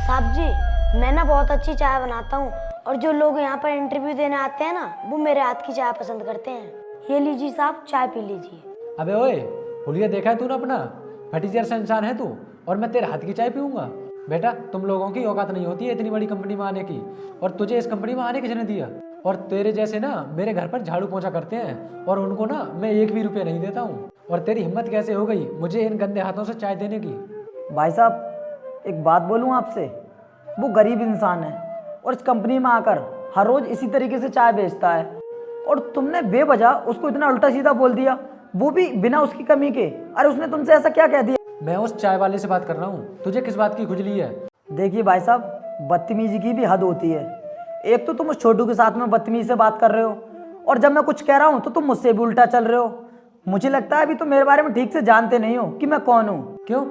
साहब जी, मैं ना बहुत अच्छी चाय बनाता हूँ और जो लोग यहाँ पर इंटरव्यू देने आते हैं ना, वो मेरे हाथ की चाय पसंद करते हैं। ये लीजिए साहब, चाय पी लीजिए। अबे ओए, हुलिया देखा है तूने अपना? फटी जैसा इंसान है तू, और मैं तेरे हाथ की चाय पीऊंगा? बेटा, तुम लोगों की औकात नहीं होती है इतनी बड़ी कंपनी में आने की, और तुझे इस कंपनी में आने किसने दिया? और तेरे जैसे ना मेरे घर पर झाड़ू पोंछा करते हैं, और उनको ना मैं 1 भी रुपया नहीं देता हूँ। और तेरी हिम्मत कैसे हो गई मुझे इन गंदे हाथों से चाय देने की? भाई साहब, एक बात बोलूँ आपसे, वो गरीब इंसान है और इस कंपनी में आकर हर रोज़ इसी तरीके से चाय बेचता है, और तुमने बेवजह उसको इतना उल्टा सीधा बोल दिया, वो भी बिना उसकी कमी के। अरे उसने तुमसे ऐसा क्या कह दिया? मैं उस चाय वाले से बात कर रहा हूँ, तुझे किस बात की खुजली है? देखिए भाई साहब, बदतमीजी की भी हद होती है। एक तो तुम उस छोटू के साथ में बदतमीजी से बात कर रहे हो, और जब मैं कुछ कह रहा हूँ तो तुम मुझसे भी उल्टा चल रहे हो। मुझे लगता है अभी तुम मेरे बारे में ठीक से जानते नहीं हो कि मैं कौन हूँ। क्यों?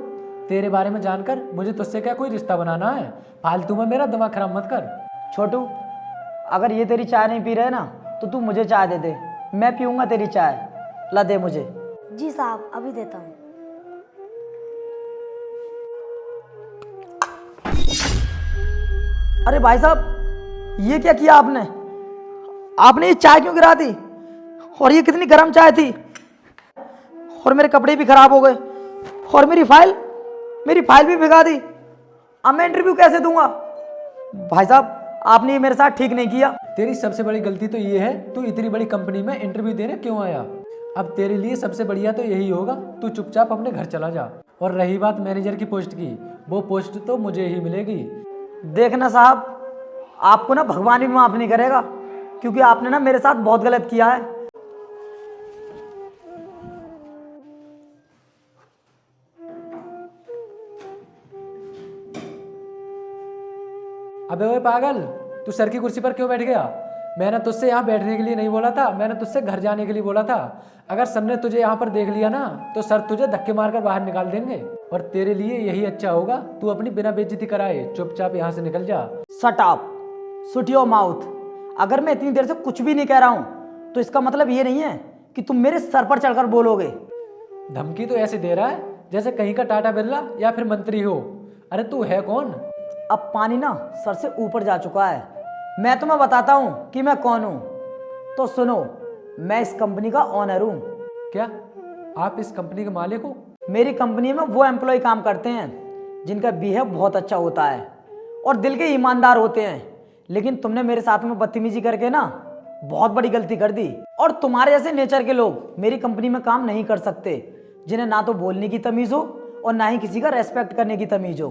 तेरे बारे में जानकर मुझे तुझसे क्या कोई रिश्ता बनाना है? फालतू में मेरा दिमाग खराब मत कर। छोटू, अगर ये तेरी चाय नहीं पी रहे ना तो तू मुझे चाय दे दे, मैं पीऊँगा तेरी चाय। ला दे मुझे। जी साहब, अभी देता हूँ। अरे भाई साहब, ये क्या किया आपने? आपने ये चाय क्यों गिरा दी? और ये कितनी गर्म चाय थी, और मेरे कपड़े भी खराब हो गए, और मेरी फाइल भी भिगा दी। अब मैं इंटरव्यू कैसे दूंगा? भाई साहब, आपने ये मेरे साथ ठीक नहीं किया। तेरी सबसे बड़ी गलती तो ये है, तू इतनी बड़ी कंपनी में इंटरव्यू देने क्यों आया? अब तेरे लिए सबसे बढ़िया तो यही होगा, तू चुपचाप अपने घर चला जा। और रही बात मैनेजर की पोस्ट की, वो पोस्ट तो मुझे ही मिलेगी। देखना साहब, आपको ना भगवान भी माफ नहीं करेगा, क्योंकि आपने ना मेरे साथ बहुत गलत किया है। अबे ओए पागल, तू सर की कुर्सी पर क्यों बैठ गया? मैंने तुझसे यहाँ बैठने के लिए नहीं बोला था, मैंने तुझसे घर जाने के लिए बोला था। अगर सर ने तुझे यहाँ पर देख लिया ना तो सर तुझे धक्के मारकर बाहर निकाल देंगे, और तेरे लिए यही अच्छा होगा, तू अपनी बिना बेइज्जती कराए चुपचाप यहाँ से निकल जा। Shut up, shut your mouth. अगर मैं इतनी देर से कुछ भी नहीं कह रहा हूँ तो इसका मतलब ये नहीं है कि तुम मेरे सर पर चढ़कर बोलोगे। धमकी तो ऐसे दे रहा है जैसे कहीं का टाटा बिरला या फिर मंत्री हो। अरे तू है कौन? अब पानी ना सर से ऊपर जा चुका है। मैं तुम्हें बताता हूँ कि मैं कौन हूँ। तो सुनो, मैं इस कंपनी का ऑनर हूँ। क्या आप इस कंपनी के मालिक हो? मेरी कंपनी में वो एम्प्लॉय काम करते हैं जिनका बिहेव बहुत अच्छा होता है और दिल के ईमानदार होते हैं, लेकिन तुमने मेरे साथ में बदतमीजी करके ना बहुत बड़ी गलती कर दी। और तुम्हारे जैसे नेचर के लोग मेरी कंपनी में काम नहीं कर सकते, जिन्हें ना तो बोलने की तमीज़ हो और ना ही किसी का रेस्पेक्ट करने की तमीज़ हो।